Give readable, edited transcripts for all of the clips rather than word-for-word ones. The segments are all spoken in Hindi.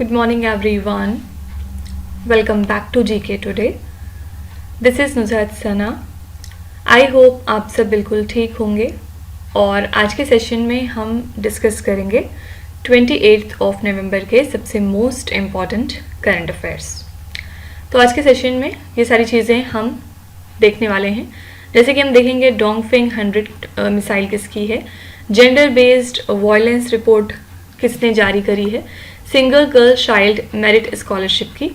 Good morning everyone. Welcome back to GK today. This is Nuzhat Sana. I hope आप सब बिल्कुल ठीक होंगे और आज के सेशन में हम डिस्कस करेंगे 28 ऑफ नवंबर के सबसे मोस्ट इम्पॉर्टेंट करंट अफेयर्स. तो आज के सेशन में ये सारी चीज़ें हम देखने वाले हैं. जैसे कि हम देखेंगे डोंगफिंग 100 मिसाइल किसकी है, जेंडर बेस्ड वायलेंस रिपोर्ट किसने जारी करी है, single girl child merit scholarship की,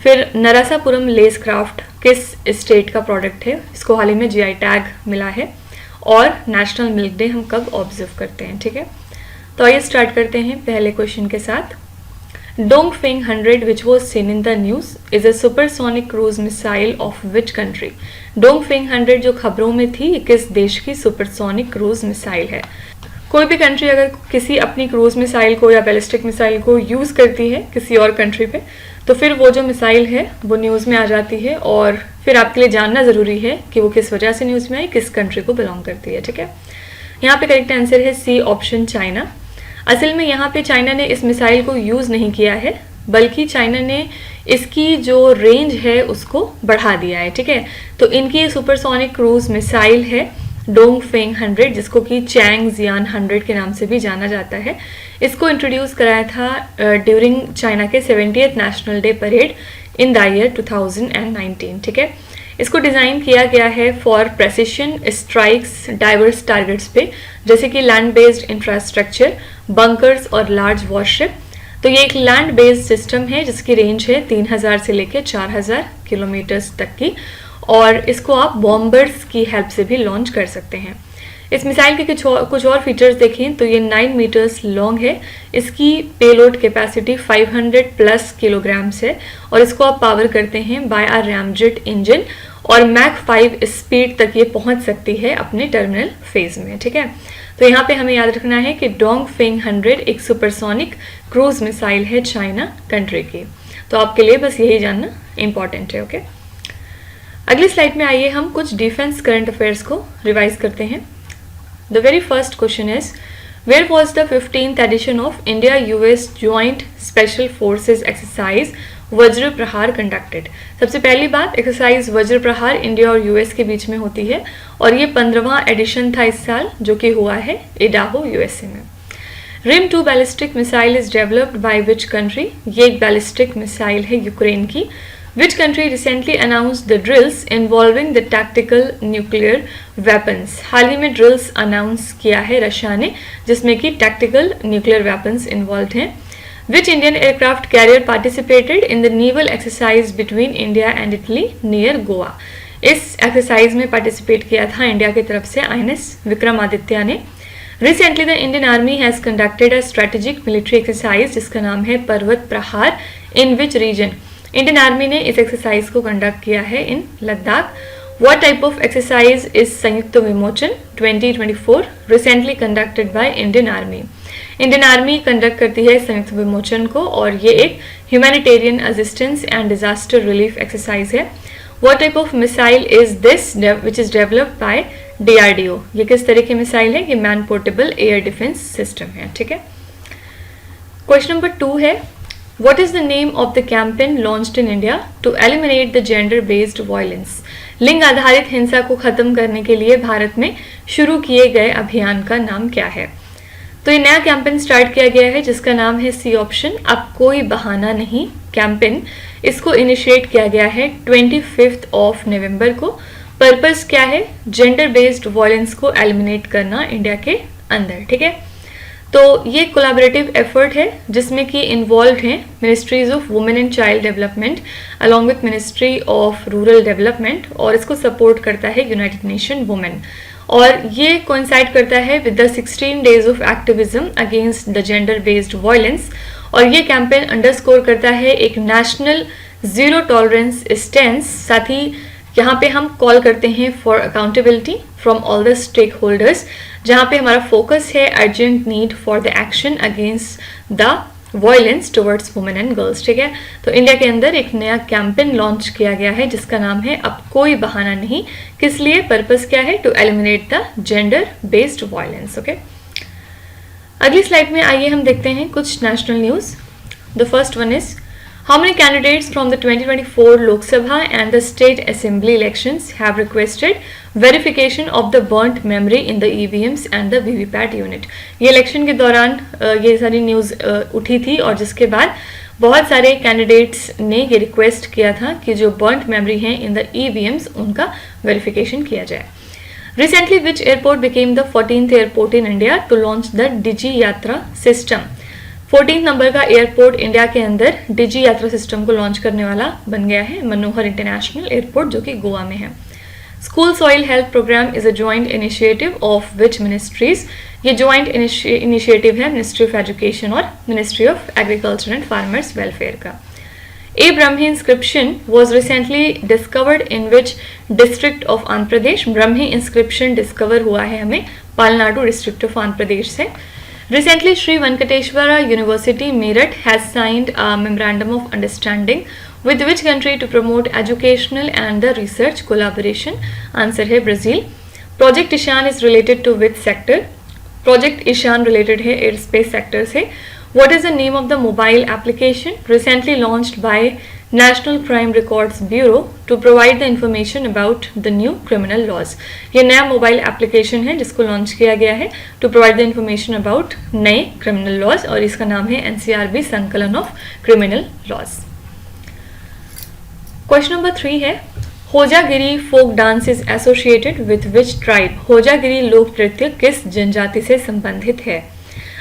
फिर नरासापुरम लेस क्राफ्ट किस स्टेट का प्रोडक्ट है, इसको हाल ही में जीआई टैग मिला है, और नेशनल मिल्क डे हम कब ऑब्जर्व करते हैं. ठीक है, तो आइए स्टार्ट करते हैं पहले क्वेश्चन के साथ. डोंगफिंग 100 which was seen in the news is a supersonic cruise missile of which country? डोंगफिंग 100 जो खबरों में थी किस देश की सुपरसोनिक क्रूज मिसाइल है. कोई भी कंट्री अगर किसी अपनी क्रूज मिसाइल को या बैलिस्टिक मिसाइल को यूज़ करती है किसी और कंट्री पे, तो फिर वो जो मिसाइल है वो न्यूज़ में आ जाती है और फिर आपके लिए जानना ज़रूरी है कि वो किस वजह से न्यूज़ में आई, किस कंट्री को बिलोंग करती है. ठीक है, यहाँ पे करेक्ट आंसर है सी ऑप्शन चाइना. असल में यहाँ पे चाइना ने इस मिसाइल को यूज़ नहीं किया है, बल्कि चाइना ने इसकी जो रेंज है उसको बढ़ा दिया है. ठीक है, तो इनकी सुपरसोनिक क्रूज मिसाइल है डोंगफिंग 100, जिसको कि चैंगजियान 100 के नाम से भी जाना जाता है. इसको इंट्रोड्यूस कराया था ड्यूरिंग चाइना के 70th national day parade in the year 2019. ठीक है, इसको डिज़ाइन किया गया है for precision strikes diverse targets पे, जैसे कि लैंड बेस्ड इंफ्रास्ट्रक्चर, बंकर्स और लार्ज वॉरशिप. तो ये एक लैंड बेस्ड सिस्टम है जिसकी रेंज है 3000 से लेकर 4000 किलोमीटर्स तक की, और इसको आप बॉम्बर्स की हेल्प से भी लॉन्च कर सकते हैं. इस मिसाइल के कुछ और फीचर्स देखें तो ये 9 मीटर्स लॉन्ग है, इसकी पेलोड कैपेसिटी 500 प्लस किलोग्राम्स है, और इसको आप पावर करते हैं बाय अ रैमजेट इंजन, और मैक 5 स्पीड तक ये पहुंच सकती है अपने टर्मिनल फेज में. ठीक है, तो यहाँ पे हमें याद रखना है कि डोंगफिंग 100 एक सुपरसोनिक क्रूज मिसाइल है चाइना कंट्री की. तो आपके लिए बस यही जानना इंपॉर्टेंट है. ओके, अगली स्लाइड में आइए हम कुछ डिफेंस करंट अफेयर्स को रिवाइज करते हैं. The very first question is where was the 15th edition of India US joint special forces exercise Vajra Prahar conducted. सबसे पहली बात, एक्सरसाइज वज्र प्रहार इंडिया और यूएस के बीच में होती है, और ये 15वां एडिशन था इस साल, जो कि हुआ है इडाहो यूएसए में. Hrim 2 ballistic missile is developed by which country. ये एक बैलिस्टिक मिसाइल है यूक्रेन की. Which country recently announced the drills involving the tactical nuclear weapons? हाल ही में ड्रिल्स अनाउंस किया है रशिया ने, जिसमें कि टैक्टिकल न्यूक्लियर वेपन्स इन्वॉल्व हैं. Which Indian aircraft carrier participated in the naval exercise between India and Italy near Goa? इस एक्सरसाइज में पार्टिसिपेट किया था इंडिया की तरफ से INS विक्रमादित्य ने. Recently the Indian Army has conducted a strategic military exercise जिसका नाम है पर्वत प्रहार. In which region? Indian army ने इस एक्सरसाइज को कंडक्ट किया है in Ladakh. What type of exercise is Samyukt Vimochan 2024 recently conducted by Indian army. Indian army conduct करती है संयुक्त विमोचन को, और ये एक humanitarian assistance and disaster relief exercise है. What type of missile is this which is developed by DRDO. ये किस तरह की मिसाइल है? ये man portable air defence system है. ठीक है, क्वेश्चन नंबर 2 है What is the name of the campaign launched in India to eliminate the gender-based violence? लिंग आधारित हिंसा को खत्म करने के लिए भारत में शुरू किए गए अभियान का नाम क्या है? तो ये नया कैंपेन स्टार्ट किया गया है जिसका नाम है सी ऑप्शन अब कोई बहाना नहीं कैंपेन. इसको इनिशिएट किया गया है 25 ऑफ नवंबर को. पर्पस क्या है? जेंडर बेस्ड वायलेंस को एलिमिनेट करना इंडिया के अंदर. ठीक है, तो ये कोलैबोरेटिव एफर्ट है जिसमें कि इन्वॉल्व हैं ministries of women and child development along with ministry of rural development, और इसको सपोर्ट करता है यूनाइटेड नेशन वुमेन, और ये कोइंसाइड करता है with the 16 days of activism against the gender based violence. और ये कैंपेन अंडरस्कोर करता है एक नेशनल जीरो टॉलरेंस स्टैंस. साथ ही यहाँ पे हम कॉल करते हैं for accountability from all the stakeholders, जहाँ पे हमारा फोकस है urgent need for the action against the violence towards women and girls. ठीक है, तो इंडिया के अंदर एक नया कैंपेन लॉन्च किया गया है जिसका नाम है अब कोई बहाना नहीं. किस लिए? पर्पस क्या है? To eliminate the gender based violence. Okay, अगली स्लाइड में आइए हम देखते हैं कुछ national news. The first one is, how many candidates from the 2024 Lok Sabha and the State Assembly elections have requested verification of the burnt memory in the EVMs and the VVPAT unit? ये इलेक्शन के दौरान ये सारी न्यूज़ उठी थी और जिसके बाद बहुत सारे कैंडिडेट्स ने ये रिक्वेस्ट किया था कि जो बर्न्ट मेमोरी हैं इन द EVMs उनका वेरिफिकेशन किया जाए. Recently, which airport became the 14th airport in India to launch the Digi Yatra system? 14 number का एयरपोर्ट इंडिया के अंदर डिजी यात्रा सिस्टम को लॉन्च करने वाला बन गया है मनोहर इंटरनेशनल एयरपोर्ट जो कि गोवा में है. School soil health programme is a joint initiative of which ministries? ये जॉइंट इनिशिएटिव है मिनिस्ट्री ऑफ एजुकेशन और ministry of agriculture and farmers welfare का. A Brahmi inscription was recently discovered in which district of Andhra Pradesh? Brahmi inscription discover हुआ है हमें पालनाडु डिस्ट्रिक्ट ऑफ आंध्र प्रदेश से. Recently, Sri Venkateshwara University, Meerut has signed a memorandum of understanding with which country to promote educational and the research collaboration? Answer है Brazil. Project Ishan is related to which sector? Project Ishan related है aerospace sector से. What is the name of the mobile application recently launched by National Crime Records Bureau to provide the information about the new criminal laws? ये नया मोबाइल एप्लीकेशन है जिसको लॉन्च किया गया है to provide the information about नए क्रिमिनल लॉज और इसका नाम है NCRB Sankalan of criminal laws. Question number 3 है, Hojagiri folk dance is associated with which tribe? Hojagiri लोक नृत्य किस जनजाति से संबंधित है?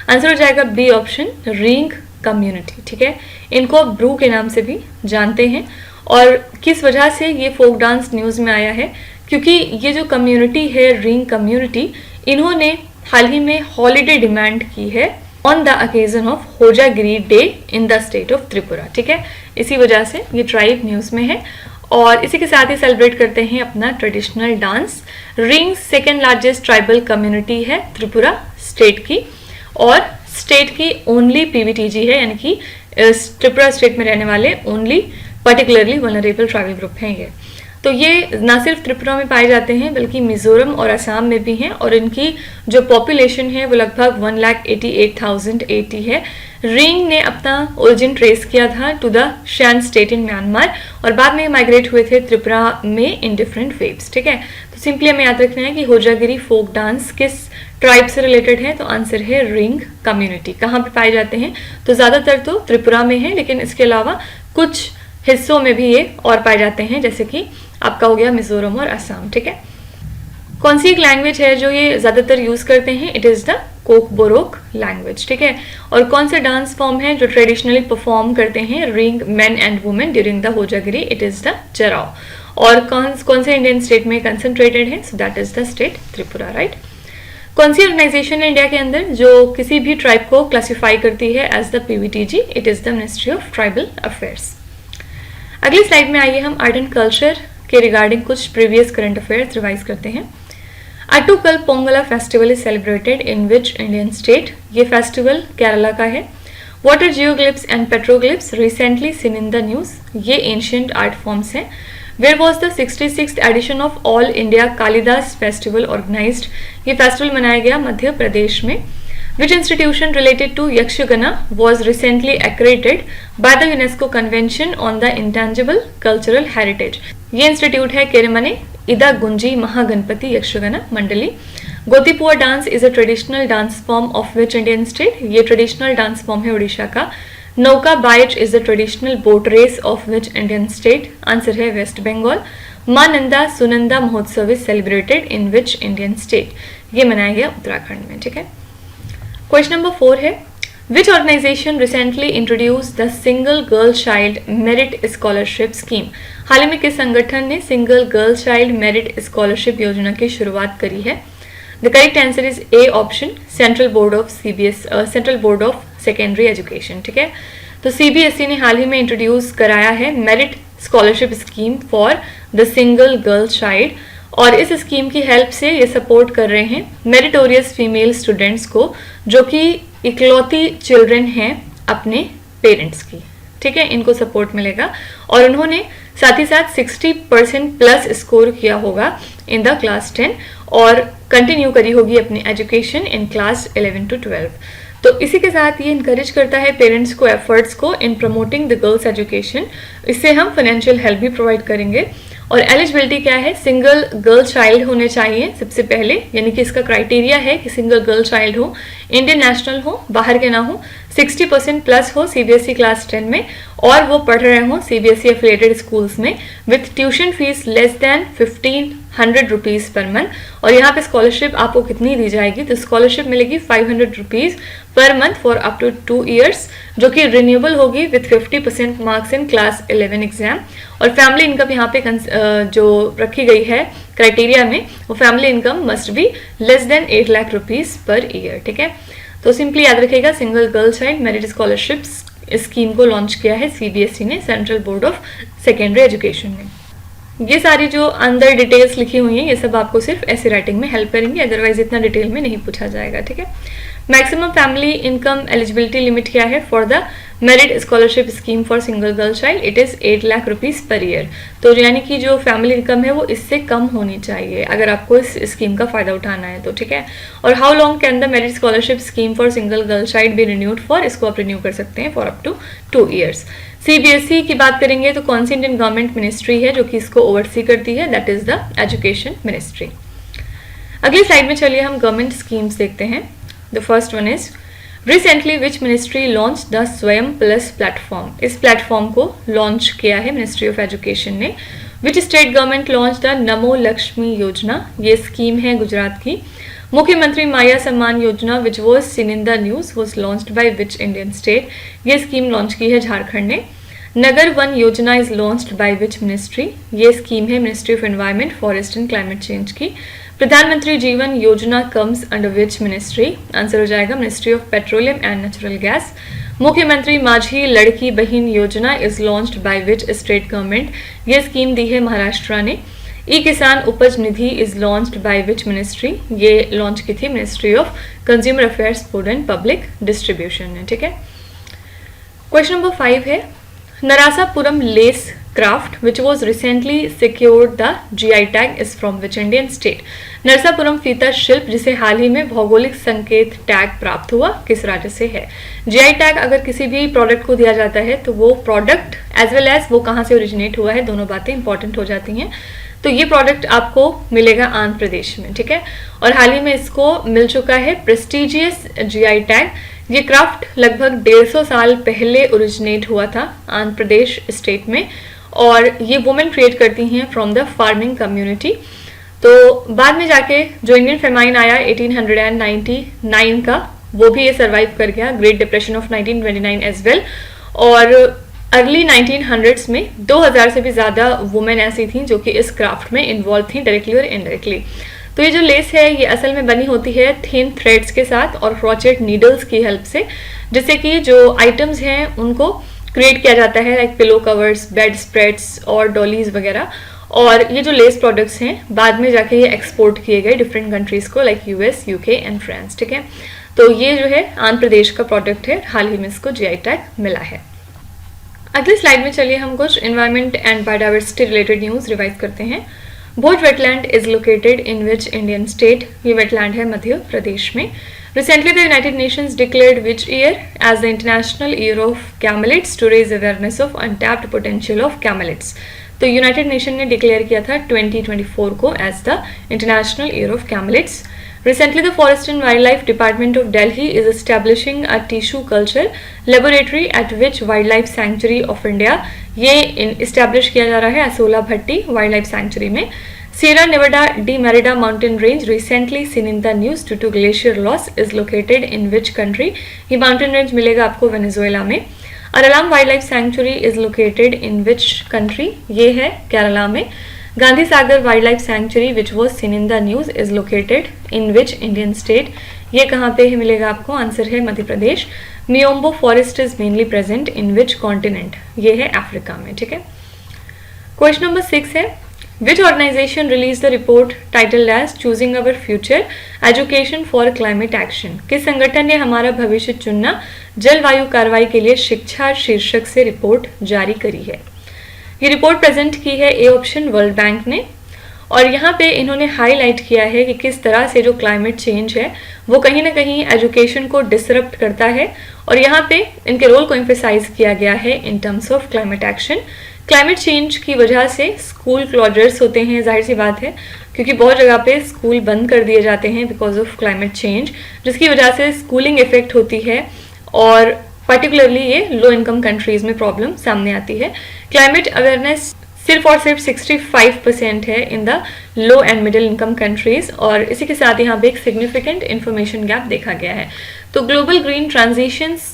आंसर हो जाएगा बी ऑप्शन, रींग कम्युनिटी. ठीक है, इनको ब्रू के नाम से भी जानते हैं. और किस वजह से ये फोक डांस न्यूज़ में आया है? क्योंकि ये जो कम्युनिटी है रींग कम्युनिटी, इन्होंने हाल ही में हॉलीडे डिमांड की है on the occasion of Hojagiri day in the state of Tripura. ठीक है, इसी वजह से ये ट्राइब न्यूज़ में है और इसी के साथ ही सेलिब्रेट करते हैं अपना traditional dance. Ring second largest tribal community है त्रिपुरा स्टेट की और स्टेट की ओनली PVTG है, यानी कि त्रिपुरा स्टेट में रहने वाले only particularly vulnerable tribal group हैं ये. तो ये ना सिर्फ त्रिपुरा में पाए जाते हैं बल्कि मिजोरम और असम में भी हैं और इनकी जो पॉपुलेशन है वो लगभग 1,88,080 है. रींग ने अपना ओरिजिन ट्रेस किया था to the Shan state in Myanmar और बाद में माइग्रेट हुए थे त्रिपुरा में इन डिफरेंट वेव्स. ठीक है, तो सिंपली हमें याद रखना है कि होजागिरी फोक डांस किस ट्राइब से रिलेटेड है, तो आंसर है रींग कम्युनिटी. कहाँ पे पाए जाते हैं? तो ज़्यादातर तो त्रिपुरा में है, लेकिन इसके अलावा कुछ हिस्सों में भी ये और पाए जाते हैं, जैसे कि आपका हो गया मिजोरम और असम. ठीक है, कौन सी एक लैंग्वेज है जो ये ज़्यादातर यूज़ करते हैं? It is the Kokborok language. ठीक है, और कौन से डांस फॉर्म है जो ट्रेडिशनली परफॉर्म करते हैं Reang men and women during the Hojagiri? It is the Jarav. और कौन से इंडियन स्टेट में कंसंट्रेटेड है? So that is the state Tripura. Right. कौन सी ऑर्गेनाइजेशन है इंडिया के अंदर जो किसी भी ट्राइब को क्लासिफाई करती है as the PVTG? It is the ministry of tribal affairs. अगली स्लाइड में आइए हम आर्ट एंड कल्चर के रिगार्डिंग कुछ प्रीवियस करंट अफेयर्स रिवाइज करते हैं. Attukal Pongala festival is celebrated in which Indian state? ये फेस्टिवल केरला का है. What are geoglyphs and petroglyphs recently seen in the news? ये ancient art forms हैं. Where was the 66th edition of All India Kalidas Festival organized? ये फेस्टिवल मनाया गया मध्य प्रदेश में. Which institution related to Yakshagana was recently accredited by the UNESCO Convention on the Intangible Cultural Heritage? ये इंस्टीट्यूट है Keremane Idagunji Mahaganapati Yakshagana Mandali. Gotipua dance is a traditional dance form of which Indian state? ये ट्रेडिशनल डांस फॉर्म है उड़ीसा का. Nauka Baich is the traditional boat race of which Indian state? Answer है West Bengal. Maa Nanda Sunanda Mahotsav is celebrated in which Indian state? ये मनाया गया उत्तराखंड में. ठीक है, क्वेश्चन नंबर 4 है, which organisation recently introduce the single girl child merit scholarship scheme? हाल ही में किस संगठन ने single girl child merit scholarship योजना की शुरुआत करी है? The correct answer is A option, central board of central board of secondary education. ठीक है, तो CBSE ने हाल ही में इंट्रोड्यूस कराया है merit scholarship scheme for the single girl child और इस स्कीम की हेल्प से ये सपोर्ट कर रहे हैं मेरिटोरियस फीमेल स्टूडेंट्स को जो कि इकलौती चिल्ड्रन हैं अपने पेरेंट्स की. ठीक है, इनको सपोर्ट मिलेगा और उन्होंने साथ ही साथ 60% प्लस स्कोर किया होगा इन द क्लास 10 और कंटिन्यू करी होगी अपनी एजुकेशन इन क्लास 11 to 12. तो इसी के साथ ये इनकरेज करता है पेरेंट्स को एफर्ट्स को इन प्रमोटिंग द गर्ल्स एजुकेशन। इससे हम फाइनेंशियल हेल्प भी प्रोवाइड करेंगे। और एलिजिबिलिटी क्या है, सिंगल गर्ल चाइल्ड होने चाहिए सबसे पहले, यानी कि इसका क्राइटेरिया है कि सिंगल गर्ल चाइल्ड हो, इंडियन नेशनल हो, बाहर के ना हो, 60% प्लस हो सीबीएसई क्लास 10 में, और वो पढ़ रहे हो सीबीएसई एफिलिएटेड स्कूल्स में, with tuition fees less than 1500 rupees per month. और यहाँ पे स्कॉलरशिप आपको कितनी दी जाएगी, तो स्कॉलरशिप मिलेगी 500 rupees per month for up to 2 years, जो कि रिन्यूएबल होगी with 50% marks in class 11 exam. और फैमिली इनकम यहाँ पे जो रखी गई है क्राइटेरिया में, वो family income must be less than 8 lakh rupees per year. ठीक है, तो सिंपली याद रखिएगा, single girl child merit scholarship scheme को लॉन्च किया है सीबीएसई ने, central board of secondary education ने। ये सारी जो अंदर डिटेल्स लिखी हुई हैं, ये सब आपको सिर्फ ऐसे राइटिंग में हेल्प करेंगे, अदरवाइज इतना डिटेल में नहीं पूछा जाएगा। ठीक है, maximum family income eligibility limit क्या है for the merit scholarship scheme for single girl child, it is 8 lakh rupees per year. तो यानी कि जो फैमिली इनकम है वो इससे कम होनी चाहिए अगर आपको इस स्कीम का फायदा उठाना है तो। ठीक है, और how long can the merit scholarship scheme for single girl child be renewed for, इसको आप रिन्यू कर सकते हैं for up to 2 years. CBSE की बात करेंगे तो कौन सी इंडियन गवर्नमेंट मिनिस्ट्री है जो कि इसको ओवरसी करती है, that is the education ministry. अगली स्लाइड में चलिए हम गवर्नमेंट स्कीम्स देखते हैं। The first one is recently which ministry launch the स्वयं प्लस प्लेटफॉर्म। इस प्लेटफॉर्म को लॉन्च किया है मिनिस्ट्री ऑफ एजुकेशन ने। Which state government launch the नमो लक्ष्मी योजना, ये स्कीम है गुजरात की। मुख्यमंत्री माया Samman Yojana which was seen in the news was launched by which Indian state, ये स्कीम लॉन्च की है झारखंड ने। नगर वन योजना is launched by which ministry, ये स्कीम है ministry of environment forest and climate change की। प्रधानमंत्री जीवन योजना comes under which ministry, answer हो जाएगा ministry of petroleum and natural gas. मुख्यमंत्री माझी लड़की बहन योजना is launched by which state government, ये स्कीम दी है महाराष्ट्र ने। E Kisan Upaj Nidhi is launched by which ministry, ये लॉन्च की थी ministry of consumer affairs food and public distribution ने। ठीक है, क्वेश्चन नंबर 5 है Narasapuram lace craft which was recently secured the GI tag is from which Indian state। Narsapuram फीता शिल्प जिसे हाल ही में भौगोलिक संकेत टैग प्राप्त हुआ किस राज्य से है। GI टैग अगर किसी भी प्रोडक्ट को दिया जाता है तो वो प्रोडक्ट एज वेल एज वो कहाँ से ओरिजिनेट हुआ है, दोनों बातें इंपॉर्टेंट हो जाती हैं। तो ये प्रोडक्ट आपको मिलेगा आंध्र प्रदेश में। ठीक है, और हाल ही में इसको मिल चुका है प्रेस्टिजियस GI टैग। ये क्राफ्ट लगभग 150 साल पहले ओरिजिनेट हुआ था आंध्र प्रदेश स्टेट में, और ये वुमेन क्रिएट करती हैं फ्रॉम द फार्मिंग कम्युनिटी। तो बाद में जाके जो इंडियन फेमाइन आया 1899 का, वो भी ये सर्वाइव कर गया, great depression of 1929 as well. और अर्ली 1900s में 2000 से भी ज़्यादा वुमेन ऐसी थीं जो कि इस क्राफ्ट में इन्वॉल्व थी डायरेक्टली और इनडायरेक्टली। तो ये जो लेस है ये असल में बनी होती है थिन थ्रेड्स के साथ और क्रोचेट नीडल्स की हेल्प से, जिससे कि जो आइटम्स हैं उनको क्रिएट किया जाता है, like pillow covers, bed spreads और डॉलीज वगैरह। और ये जो लेस प्रोडक्ट्स हैं बाद में जाके ये एक्सपोर्ट किए गए डिफरेंट कंट्रीज़ को, like US, UK and France. ठीक है, तो ये जो है आंध्र प्रदेश का प्रोडक्ट है, हाल ही में इसको जीआई टैग मिला है। अगली स्लाइड में चलिए हम कुछ environment and biodiversity related news revise करते हैं। Bhoj wetland is located in which Indian state, ये वेटलैंड है मध्य प्रदेश में। Recently, the United Nations declared which year as the International Year of Camelids to raise awareness of untapped potential of camelids। तो यूनाइटेड नेशन ने डिक्लेयर किया था 2024 को as the international year of camelids. Recently, the Forest and Wildlife Department of Delhi is establishing a tissue culture laboratory at which Wildlife Sanctuary of India, ये इस्टेब्लिश किया जा रहा है असोला भट्टी वाइल्ड लाइफ सेंचुरी में। Sierra Nevada de Merida mountain range recently seen in the news due to glacier loss is located in which country? ये mountain range मिलेगा आपको वेनेजुएला में। Aralam wild life sanctuary is located in which country? ये है केरला में। Gandhi Sagar wild life sanctuary which was seen in the news is located in which Indian state? ये कहाँ पे है मिलेगा आपको, आंसर है Madhya Pradesh. Miombo forest is mainly present in which continent, ये है अफ्रीका में। ठीक है, क्वेश्चन नंबर 6 है Which organization released the report titled as Choosing Our Future Education for Climate Action? किस संगठन ने हमारा भविष्य चुनना जलवायु कार्रवाई के लिए शिक्षा शीर्षक से रिपोर्ट जारी करी है। ये रिपोर्ट प्रेजेंट की है ए ऑप्शन वर्ल्ड बैंक ने। और यहाँ पे इन्होंने हाईलाइट किया है कि किस तरह से जो क्लाइमेट चेंज है वो कहीं ना कहीं एजुकेशन को डिसरप्ट करता है, और यहाँ पे इनके रोल को एम्फेसाइज किया गया है in terms of climate action. Climate change की वजह से स्कूल क्लोजर्स होते हैं, जाहिर सी बात है, क्योंकि बहुत जगह पे स्कूल बंद कर दिए जाते हैं बिकॉज ऑफ क्लाइमेट चेंज, जिसकी वजह से स्कूलिंग इफेक्ट होती है और पर्टिकुलरली ये लो इनकम कंट्रीज में प्रॉब्लम सामने आती है। क्लाइमेट अवेयरनेस सिर्फ और सिर्फ 65% है in the low and middle income countries, और इसी के साथ यहाँ पे एक सिग्निफिकेंट इन्फॉर्मेशन गैप देखा गया है। तो ग्लोबल ग्रीन ट्रांजिशंस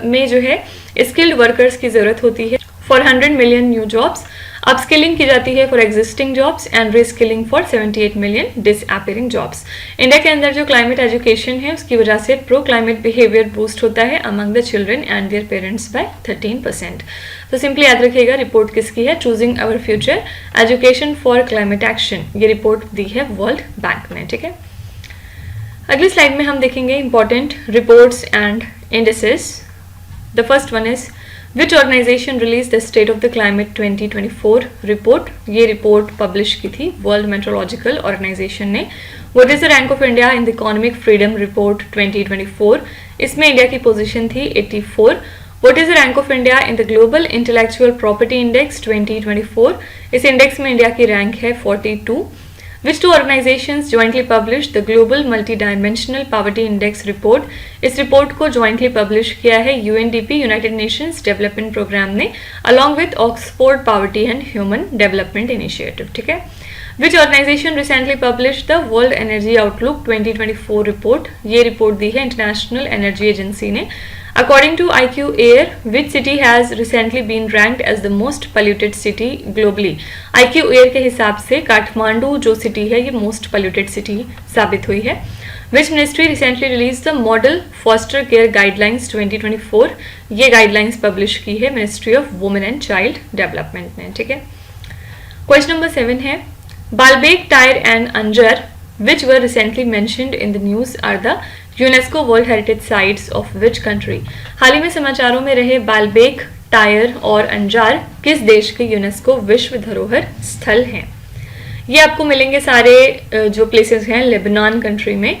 में जो है स्किल्ड वर्कर्स की जरूरत होती है for 100 million new jobs, upskilling की जाती है for existing jobs and reskilling for 78 million disappearing jobs. India के अंदर जो क्लाइमेट एजुकेशन है उसकी वजह से प्रो क्लाइमेट बिहेवियर बूस्ट होता है among the children and their parents by 13%। तो सिंपली याद रखिएगा रिपोर्ट किसकी है, choosing our future education for climate action, ये रिपोर्ट दी है वर्ल्ड बैंक ने। ठीक है, अगली स्लाइड में हम देखेंगे important reports and indices. The first one is Which organization released the State of the Climate 2024 report? ये रिपोर्ट पब्लिश की थी वर्ल्ड मेट्रोलॉजिकल ऑर्गेनाइजेशन ने। What is the rank of India in the Economic Freedom Report 2024? इसमें इंडिया की पोजीशन थी 84। What is the rank of India in the Global Intellectual Property Index 2024? इस इंडेक्स में इंडिया की रैंक है 42। Which two organizations jointly published the Global Multidimensional Poverty Index report? इस रिपोर्ट को jointly publish किया है UNDP United Nations Development Program ने along with Oxford Poverty and Human Development Initiative। ठीक है, Which organization recently published the World Energy Outlook 2024 report? ये रिपोर्ट दी है International Energy Agency ने। According to IQ Air, which city has recently been ranked as the most polluted city globally? IQ Air के हिसाब से काठमांडू जो सिटी है ये मोस्ट polluted सिटी साबित हुई है। Which ministry recently released the Model Foster Care Guidelines 2024? ये गाइडलाइंस पब्लिश की है ministry of women and child development ने। ठीक है, क्वेश्चन नंबर 7 है Baalbek, tyre and Anjar which were recently mentioned in the news are the UNESCO World Heritage Sites of which country? हाल ही में समाचारों में रहे बालबेक, टायर और अंजार किस देश के यूनेस्को विश्व धरोहर स्थल हैं? ये आपको मिलेंगे सारे जो प्लेसेस हैं लेबनान कंट्री में।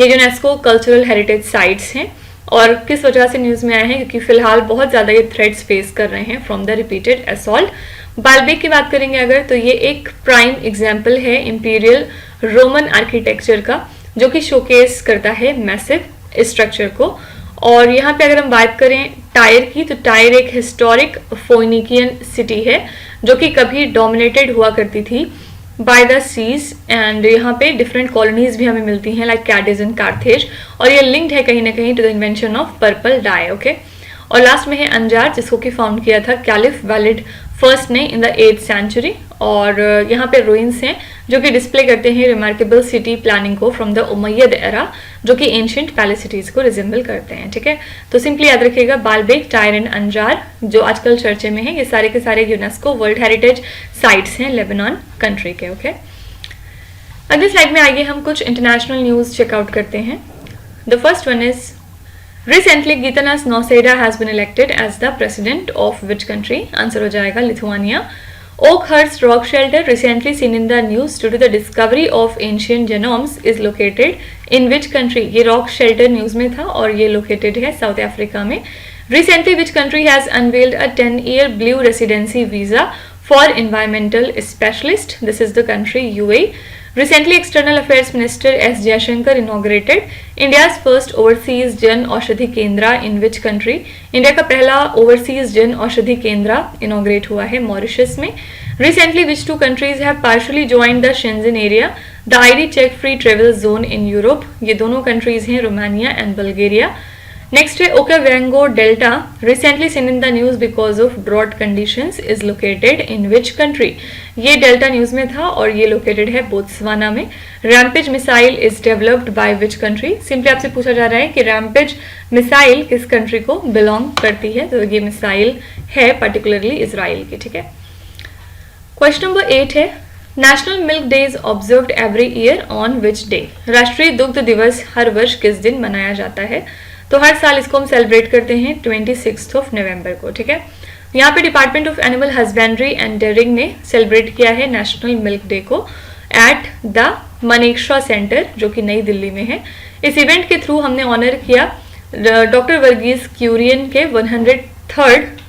ये यूनेस्को कल्चरल हेरिटेज साइट्स हैं और किस वजह से न्यूज़ में आए हैं, क्योंकि फिलहाल बहुत ज़्यादा ये थ्रेट्स फेस कर रहे हैं from the repeated assault. Baalbek की बात करेंगे अगर तो ये एक प्राइम एग्जाम्पल है इंपीरियल रोमन आर्किटेक्चर का जो कि शोकेस करता है मैसिव स्ट्रक्चर को। और यहाँ पे अगर हम बात करें टायर की तो टायर एक हिस्टोरिक फोनिकियन सिटी है जो कि कभी डोमिनेटेड हुआ करती थी बाय द सीज, एंड यहाँ पे डिफरेंट कॉलोनीज भी हमें मिलती हैं लाइक कैडिज एंड कार्थेज, और ये लिंक्ड है कहीं ना कहीं to the invention of purple dye. Okay, और लास्ट में है अंजार जिसको कि फाउंड किया था कैलिफ वैलिड फर्स्ट ने इन द 8th सेंचुरी, और यहाँ पे रूइंस हैं जो कि डिस्प्ले करते हैं रिमार्केबल सिटी प्लानिंग को फ्रॉम द उमैयद एरा जो कि एंशिएंट पैलेस सिटीज को रिजेंबल करते हैं। ठीक है, तो सिंपली याद रखिएगा बालबेक, टायर एंड अंजार जो आजकल चर्चे में है ये सारे के सारे यूनेस्को वर्ल्ड हेरिटेज साइट्स हैं लेबनान कंट्री के। ओके, अगली स्लाइड में आइए हम कुछ इंटरनेशनल न्यूज चेकआउट करते हैं। The first one is Recently, Gitanas Nausėda has been elected as the president of which country? Answer हो जाएगा Lithuania. Oakhurst rock shelter recently seen in the news due to the discovery of ancient genomes is located in which country? ये rock shelter न्यूज में था और ये located है साउथ अफ्रीका में। Recently, which country has unveiled a 10-year blue residency visa for environmental specialist? This is the country UAE. Recently, External Affairs Minister S. Jaishankar inaugurated India's first overseas Jan Aushadhi केंद्र in which country? इंडिया का पहला ओवरसीज जन औषधि केंद्र इनॉग्रेट हुआ है मॉरिशस में। Recently, which two countries have partially joined the Schengen area, the ID check free travel zone in Europe? ये दोनों कंट्रीज हैं रोमानिया एंड बल्गेरिया। नेक्स्ट है Okavango delta recently seen in the news because of drought conditions is located in which country? ये डेल्टा न्यूज में था और ये लोकेटेड है बोत्सवाना में। Rampage missile is developed by which country? Simply आपसे पूछा जा रहा है कि रैम्पेज मिसाइल किस कंट्री को बिलोंग करती है, तो ये मिसाइल है पर्टिकुलरली इजराइल की। ठीक है, क्वेश्चन नंबर 8 है national milk day is observed every year on which day? राष्ट्रीय दुग्ध दिवस हर वर्ष किस दिन मनाया जाता है? तो हर साल इसको हम सेलिब्रेट करते हैं 26 नवंबर को। ठीक है, यहाँ पे department of animal husbandry and dairying ने सेलिब्रेट किया है नेशनल मिल्क डे को एट द मनेक्षरा सेंटर, जो कि नई दिल्ली में है। इस इवेंट के थ्रू हमने ऑनर किया डॉक्टर वर्गीज क्यूरियन के 103rd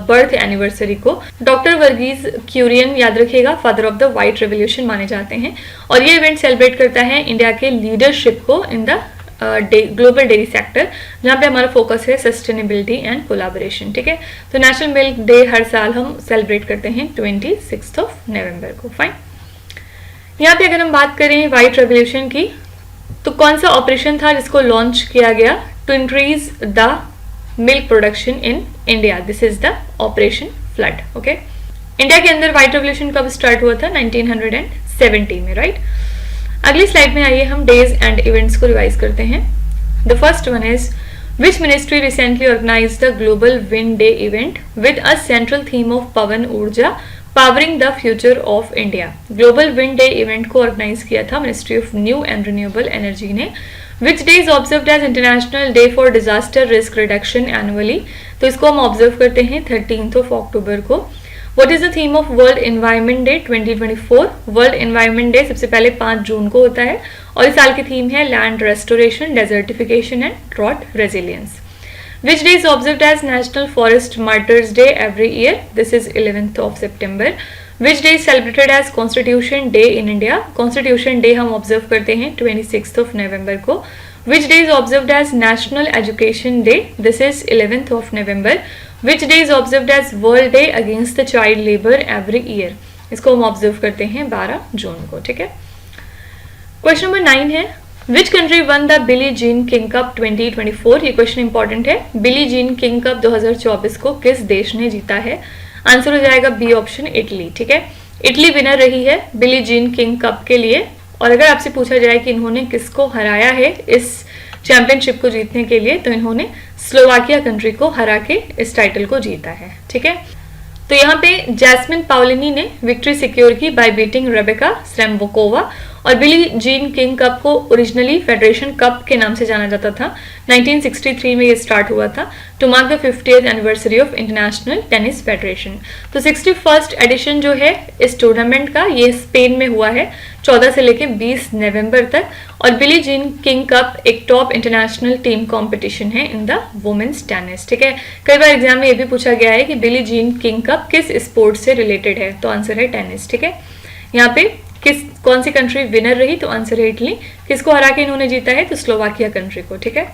बर्थ एनिवर्सरी को। डॉक्टर वर्गीज क्यूरियन, याद रखिएगा, father of the white revolution माने जाते हैं, और ये इवेंट सेलिब्रेट करता है इंडिया के लीडरशिप को in the global dairy sector, जहाँ पे हमारा फोकस है सस्टेनेबिलिटी एंड कोलैबोरेशन। ठीक है, तो नेशनल मिल्क डे हर साल हम सेलिब्रेट करते हैं 26 नवंबर को। फाइन। यहाँ पे अगर हम बात करें व्हाइट रेवोल्यूशन की, तो कौन सा ऑपरेशन था जिसको लॉन्च किया गया to increase the milk production in India? This is the operation flood. Okay, India के अंदर व्हाइट रेवोल्यूशन कब स्टार्ट हुआ था? 1970 में, राइट। अगली स्लाइड में आइए हम डेज एंड इवेंट्स को रिवाइज करते हैं। The first one is which ministry recently organise the global wind day event with a central theme of Pawan Urja powering the future of India? Global wind day event को ऑर्गेनाइज किया था ministry of new and renewable energy ने। Which day is observed as international day for disaster risk reduction annually? तो इसको हम ऑब्जर्व करते हैं 13 अक्टूबर को। What is the theme of World Environment Day 2024? World environment day सबसे पहले 5 जून को होता है, और इस साल की थीम है land restoration, desertification and drought resilience. Which day is observed as National Forest Martyrs Day every year? This is 11th of September. Which day is celebrated as Constitution Day in India? Constitution Day हम ऑब्जर्व करते हैं 26 नवंबर को। Which day is observed as National Education Day? This is 11th of November. Which day is observed as World Day Against the Child Labor every year? इसको हम ऑब्जर्व करते हैं 12 जून को। ठीक है, क्वेश्चन नंबर 9 है which country one the Billie Jean King cup 2024? ये क्वेश्चन इंपॉर्टेंट है। बिली जीन किंग कप 2024 को किस देश ने जीता है? आंसर हो जाएगा बी ऑप्शन, इटली। ठीक है, इटली विनर रही है बिली जीन किंग कप के लिए। और अगर आपसे पूछा जाए कि इन्होंने किसको हराया है इस चैंपियनशिप को जीतने के लिए, तो इन्होंने स्लोवाकिया कंट्री को हरा के इस टाइटल को जीता है। ठीक है, तो यहाँ पे जैस्मिन पाउलिनी ने विक्ट्री सिक्योर की बाय बीटिंग रेबेका स्रेम्बोकोवा। और बिली जीन किंग कप को ओरिजिनली फेडरेशन कप के नाम से जाना जाता था। 1963 में ये स्टार्ट हुआ था to mark the 50th anniversary of international tennis federation. तो 61st एडिशन जो है इस टूर्नामेंट का, ये स्पेन में हुआ है 14 से लेकर 20 नवंबर तक। और बिली जीन किंग कप एक टॉप इंटरनेशनल टीम कंपटीशन है इन द वुमेन्स टेनिस। ठीक है, कई बार एग्जाम में ये भी पूछा गया है कि बिली जीन किंग कप किस स्पोर्ट से रिलेटेड है, तो आंसर है टेनिस। ठीक है, यहाँ पे कौन सी कंट्री विनर रही, तो आंसर है इटली। किसको हरा के इन्होंने जीता है, तो स्लोवाकिया कंट्री को। ठीक है,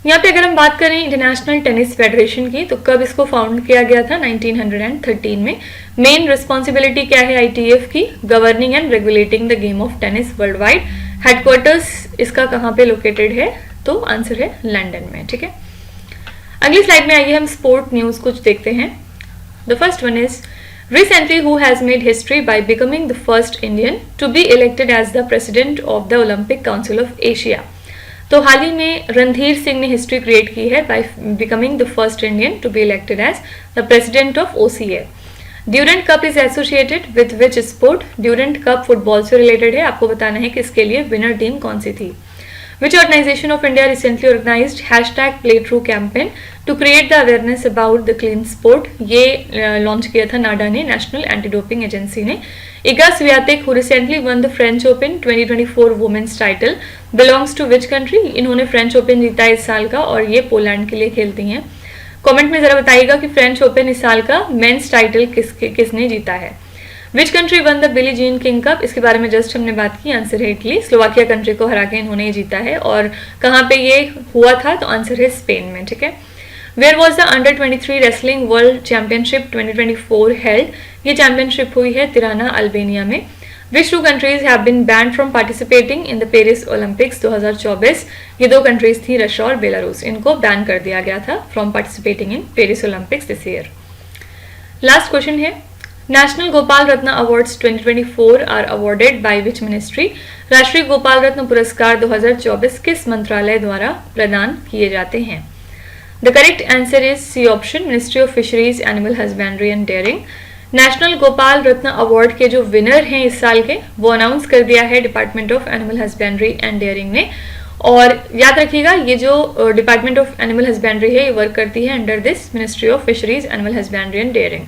यहाँ पे अगर हम बात करें इंटरनेशनल टेनिस फेडरेशन की, तो कब इसको फाउंड किया गया था? 1913 में। मेन रिस्पॉन्सिबिलिटी क्या है आईटीएफ की? Governing and regulating the game of tennis world wide. Headquarters इसका कहाँ पे लोकेटेड है, तो आंसर है लंदन में। ठीक है, अगली स्लाइड में आइए हम स्पोर्ट न्यूज कुछ देखते हैं। The first one is recently who has made history by becoming the first Indian to be elected as the president of the Olympic Council of Asia? तो हाल ही में रणधीर सिंह ने हिस्ट्री क्रिएट की है by becoming the first Indian to be elected as the president of OCA. Durand cup is associated with which sport? Durand cup football से रिलेटेड है। आपको बताना है कि इसके लिए विनर टीम कौन सी थी। Which organization of India recently organized #PlayTrue campaign to create the awareness about the clean sport? ये लॉन्च किया था नाडा ने, नेशनल एंटी डोपिंग एजेंसी ने। Iga Swiatek who recently won the French Open 2024 women's title belongs to which country? इन्होंने फ्रेंच ओपन जीता है इस साल का, और ये पोलैंड के लिए खेलती हैं। कमेंट में जरा बताइएगा कि फ्रेंच ओपन इस साल का मेंस टाइटल किसने जीता है। Which country one the Billie Jean King cup? इसके बारे में जस्ट हमने बात की, आंसर है इटली। स्लोवाकिया कंट्री को हरा के इन्होंने जीता है। और कहाँ पे ये हुआ था, तो आंसर है स्पेन में। ठीक है, where was the under 23 wrestling world championship 2024 held? ये चैंपियनशिप हुई है तिराना अल्बेनिया में। Which two countries have been banned from participating in the Paris Olympics 2024? ये 2 कंट्रीज थी, रशिया और बेलारूस। इनको बैन कर दिया गया था from participating in Paris Olympics this year. Last question है national Gopal Ratna awards 2024 are awarded by which ministry? राष्ट्रीय गोपाल रत्न पुरस्कार 2024 किस मंत्रालय द्वारा प्रदान किए जाते हैं? The correct answer is C option, ministry of fisheries, animal husbandry and dairying. National Gopal Ratna award के जो विनर हैं इस साल के, वो अनाउंस कर दिया है department of animal husbandry and dairying ने। और याद रखिएगा, ये जो डिपार्टमेंट ऑफ एनिमल हस्बेंड्री है, ये वर्क करती है under this ministry of fisheries, animal husbandry and dairying.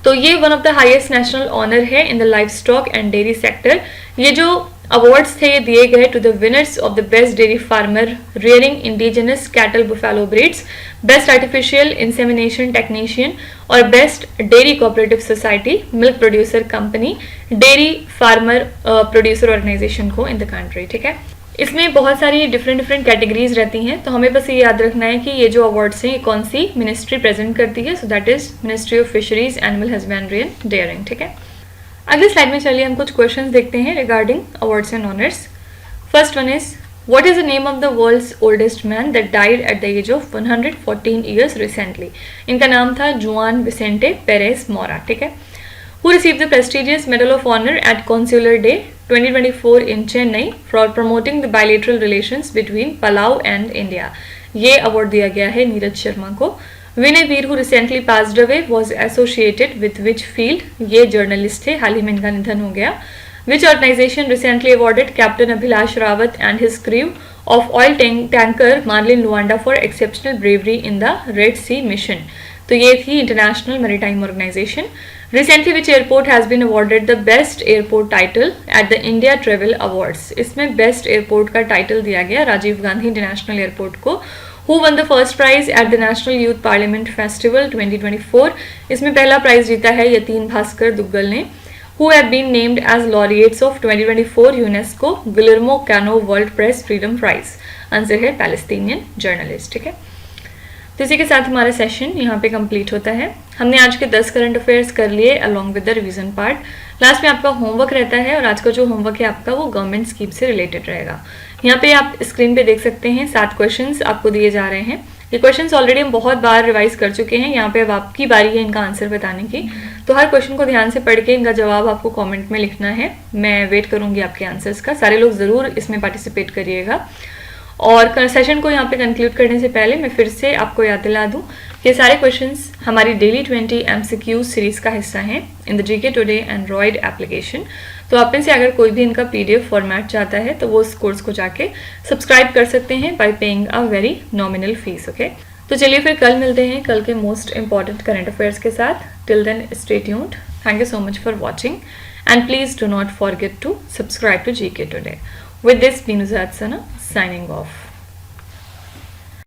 तो ये one of the highest national honour है in the livestock and dairy sector. ये जो अवार्ड्स थे ये दिए गए to the winners of the best dairy farmer rearing indigenous cattle buffalo breeds, best artificial insemination technician और best dairy cooperative society milk producer company dairy farmer producer organisation को इन द कंट्री। ठीक है, इसमें बहुत सारी डिफरेंट कैटेगरीज रहती हैं, तो हमें बस ये याद रखना है कि ये जो अवार्ड्स हैं ये कौन सी मिनिस्ट्री प्रेजेंट करती है। So that is ministry of fisheries, animal husbandry and dairying. ठीक है, अगले स्लाइड में चलिए हम कुछ क्वेश्चंस देखते हैं regarding awards and honours. First one is what is the name of the world's oldest man that died at the age of 114 years recently. इनका नाम था जुआन विसेंटे पेरेस मोरा। ठीक है, who received the prestigious Medal of Honor at Consular Day 2024 in Chennai for promoting the bilateral relations between Palau and India। ये अवार्ड दिया गया है नीरज शर्मा को। विनय वीर who recently passed away was associated with which field? ये जर्नलिस्ट थे, हाल ही में इनका निधन हो गया। Which organization recently awarded Captain Abhilash Rawat and his crew of oil tanker Marlin Luanda for exceptional bravery in the Red Sea mission? तो ये थी international maritime organisation. Recently, which airport has been awarded the best airport title at the India Travel Awards? इसमें बेस्ट एयरपोर्ट का टाइटल दिया गया राजीव गांधी इंटरनेशनल एयरपोर्ट को। Who won the first prize at the National Youth Parliament Festival 2024? इसमें पहला प्राइज जीता है यतीन भास्कर दुग्गल ने। Who have been named as laureates of 2024 UNESCO Guillermo Cano World Press Freedom Prize? Answer है पैलेस्टीनियन जर्नलिस्ट। ठीक है, तो इसी के साथ हमारा सेशन यहाँ पे कंप्लीट होता है। हमने आज के 10 करंट अफेयर्स कर लिए along with the revision part. Last में आपका होमवर्क रहता है और आज का जो होमवर्क है आपका वो गवर्नमेंट स्कीम से रिलेटेड रहेगा। यहाँ पे आप स्क्रीन पे देख सकते हैं 7 क्वेश्चंस आपको दिए जा रहे हैं। ये क्वेश्चंस ऑलरेडी हम बहुत बार रिवाइज कर चुके हैं। यहाँ पे अब आपकी बारी है इनका आंसर बताने की, तो हर क्वेश्चन को ध्यान से पढ़ के इनका जवाब आपको कॉमेंट में लिखना है। मैं वेट करूंगी आपके आंसर्स का। सारे लोग जरूर इसमें पार्टिसिपेट करिएगा। और सेशन को यहाँ पे कंक्लूड करने से पहले मैं फिर से आपको याद दिला दूँ कि सारे क्वेश्चंस हमारी डेली 20 MCQ सीरीज का हिस्सा हैं in the GK today Android application. तो आप में से अगर कोई भी इनका PDF फॉर्मेट चाहता है तो वो इस कोर्स को जाके सब्सक्राइब कर सकते हैं bye paying a very nominal fees. Okay, तो चलिए फिर कल मिलते हैं कल के मोस्ट इंपॉर्टेंट करंट अफेयर्स के साथ। Till then stay tuned. Thank you so much for watching and please do not forget to subscribe to GK today. With this, Nuzhat Sana signing off.